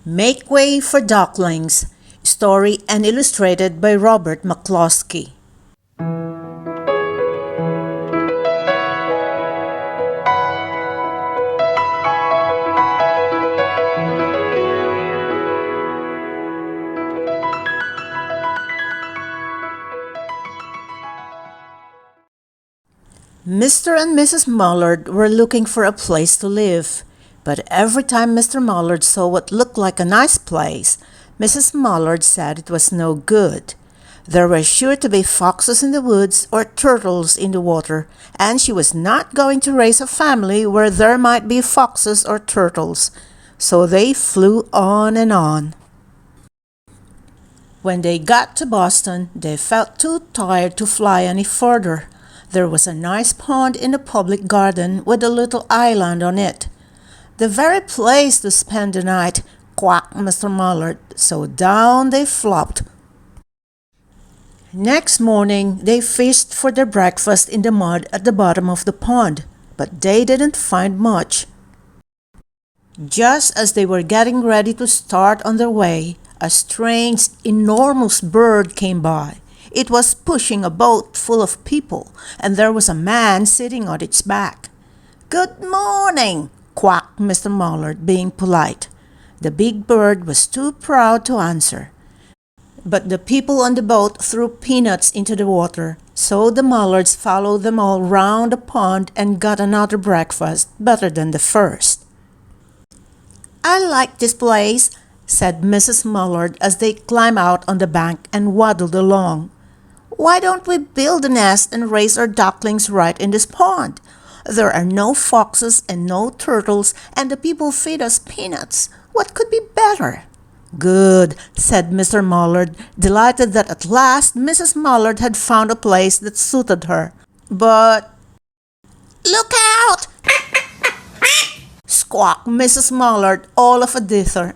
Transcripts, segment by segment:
Make Way for Ducklings, story and illustrated by Robert McCloskey. Mr. and Mrs. Mullard were looking for a place to live, but every time Mr. Mullard saw what looked like a nice place, Mrs. Mullard said it was no good. There were sure to be foxes in the woods or turtles in the water, and she was not going to raise a family where there might be foxes or turtles. So they flew on and on. When they got to Boston, they felt too tired to fly any further. There was a nice pond in the public garden with a little island on it. The very place to spend the night, quacked Mr. Mullard, so down they flopped. Next morning, they fished for their breakfast in the mud at the bottom of the pond, but they didn't find much. Just as they were getting ready to start on their way, a strange, enormous bird came by. It was pushing a boat full of people, and there was a man sitting on its back. "Good morning," quacked Mr. Mullard, being polite. The big bird was too proud to answer. But the people on the boat threw peanuts into the water, so the Mullards followed them all round the pond and got another breakfast, better than the first. "I like this place," said Mrs. Mullard as they climbed out on the bank and waddled along. "Why don't we build a nest and raise our ducklings right in this pond? There are no foxes and no turtles, and the people feed us peanuts. What could be better?" "Good," said Mr. Mullard, delighted that at last Mrs. Mullard had found a place that suited her. "But—" "Look out!" squawked Mrs. Mullard, all of a dither.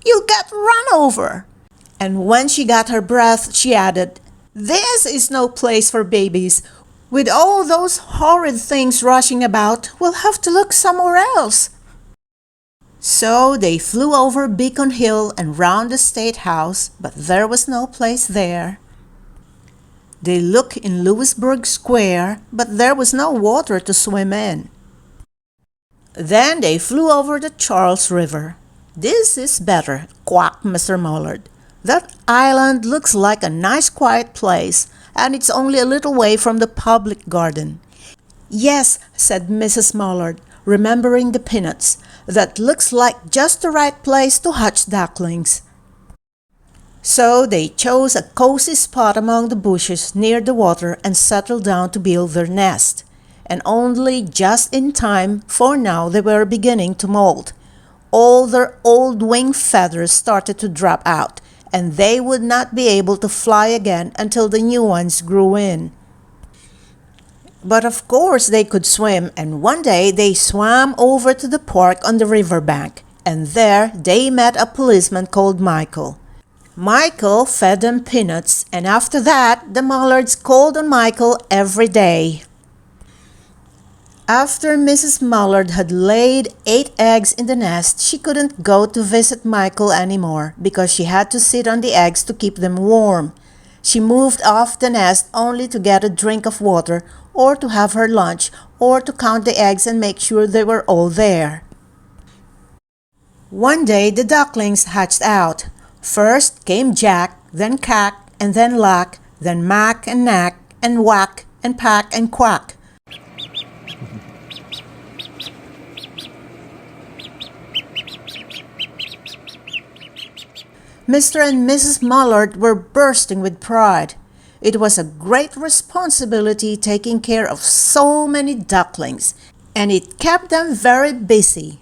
"You'll get run over." And when she got her breath, she added, "This is no place for babies. With all those horrid things rushing about, we'll have to look somewhere else." So they flew over Beacon Hill and round the State House, but there was no place there. They looked in Louisburg Square, but there was no water to swim in. Then they flew over the Charles River. "This is better," quacked Mr. Mullard. "That island looks like a nice quiet place, and it's only a little way from the public garden." "Yes," said Mrs. Mullard, remembering the peanuts. "That looks like just the right place to hatch ducklings." So they chose a cozy spot among the bushes near the water and settled down to build their nest. And only just in time, for now they were beginning to molt. All their old wing feathers started to drop out, and they would not be able to fly again until the new ones grew in. But of course they could swim, and one day they swam over to the park on the riverbank, and there they met a policeman called Michael. Michael fed them peanuts, and after that the Mullards called on Michael every day. After Mrs. Mullard had laid 8 eggs in the nest, she couldn't go to visit Michael anymore because she had to sit on the eggs to keep them warm. She moved off the nest only to get a drink of water, or to have her lunch, or to count the eggs and make sure they were all there. One day the ducklings hatched out. First came Jack, then Cack, and then Lack, then Mack and Knack, and Whack, and Pack, and Quack. Mr. and Mrs. Mullard were bursting with pride. It was a great responsibility taking care of so many ducklings, and it kept them very busy.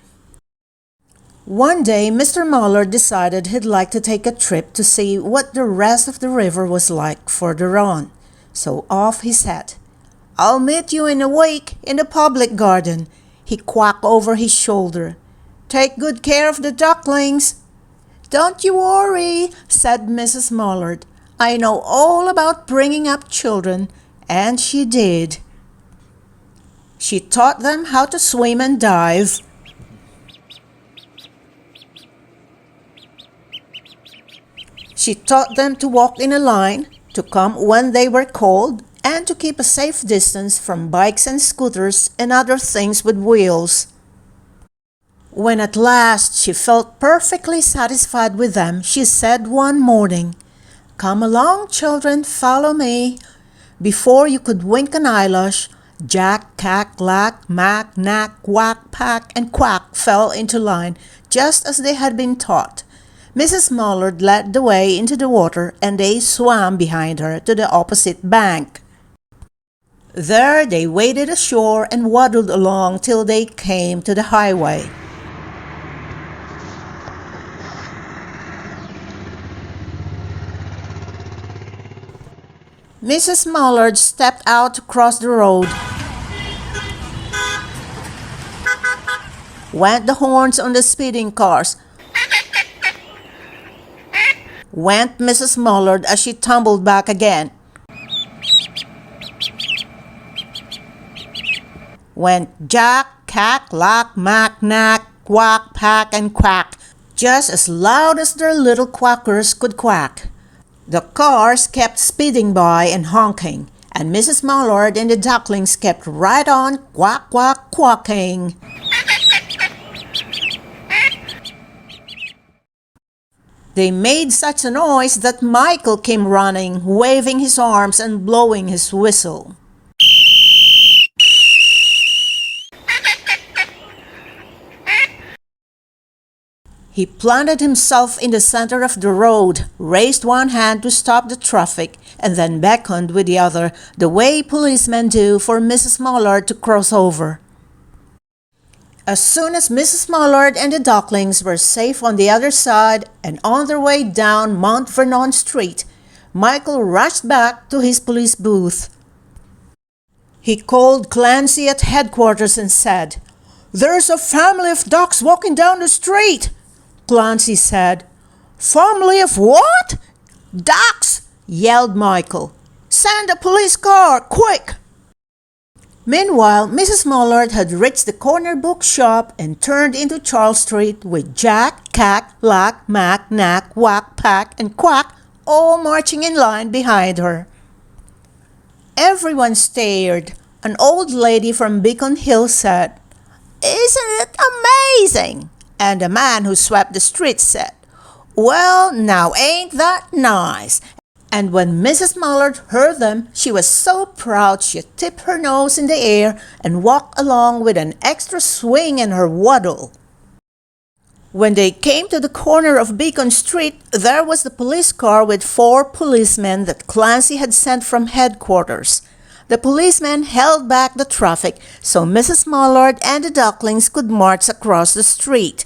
One day Mr. Mullard decided he'd like to take a trip to see what the rest of the river was like further on. So off he set. "I'll meet you in a week in the public garden," he quacked over his shoulder. "Take good care of the ducklings." "Don't you worry," said Mrs. Mullard. "I know all about bringing up children," and she did. She taught them how to swim and dive, She taught them to walk in a line, to come when they were called, and to keep a safe distance from bikes and scooters and other things with wheels. When at last she felt perfectly satisfied with them, she said one morning, "Come along, children, follow me." Before you could wink an eyelash, Jack, Cack, Lack, Mack, Knack, Quack, Pack, and Quack fell into line, just as they had been taught. Mrs. Mullard led the way into the water, and they swam behind her to the opposite bank. There they waded ashore and waddled along till they came to the highway. Mrs. Mullard stepped out to cross the road. Went the horns on the speeding cars. Went Mrs. Mullard as she tumbled back again. Went Jack, Cack, Lack, Mack, Knack, Quack, Pack, and Quack, just as loud as their little quackers could quack. The cars kept speeding by and honking, and Mrs. Mullard and the ducklings kept right on quack, quack, quacking. They made such a noise that Michael came running, waving his arms and blowing his whistle. He planted himself in the center of the road, raised one hand to stop the traffic, and then beckoned with the other, the way policemen do for Mrs. Mullard to cross over. As soon as Mrs. Mullard and the ducklings were safe on the other side and on their way down Mount Vernon Street, Michael rushed back to his police booth. He called Clancy at headquarters and said, "There's a family of ducks walking down the street." Clancy said, "Family of what?" "Ducks!" yelled Michael. "Send a police car, quick!" Meanwhile, Mrs. Mullard had reached the corner bookshop and turned into Charles Street with Jack, Cack, Lack, Mack, Knack, Quack, Pack, and Quack all marching in line behind her. Everyone stared. An old lady from Beacon Hill said, "Isn't it amazing?" And a man who swept the streets said, "Well, now ain't that nice?" And when Mrs. Mullard heard them, she was so proud she tipped her nose in the air and walked along with an extra swing in her waddle. When they came to the corner of Beacon Street, there was the police car with 4 policemen that Clancy had sent from headquarters. The policemen held back the traffic so Mrs. Mullard and the ducklings could march across the street,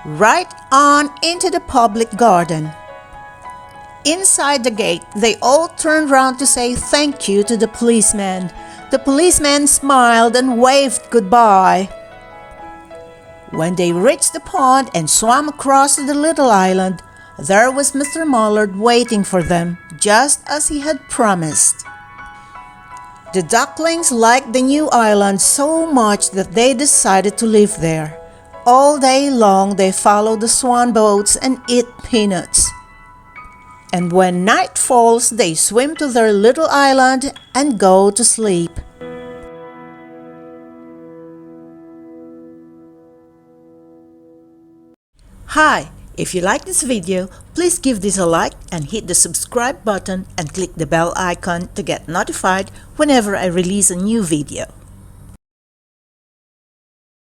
right on into the public garden. Inside the gate, they all turned round to say thank you to the policemen. The policemen smiled and waved goodbye. When they reached the pond and swam across to the little island, there was Mr. Mullard waiting for them, just as he had promised. The ducklings liked the new island so much that they decided to live there. All day long they followed the swan boats and eat peanuts. And when night falls, they swim to their little island and go to sleep. Hi, if you like this video, please give this a like and hit the subscribe button and click the bell icon to get notified whenever I release a new video.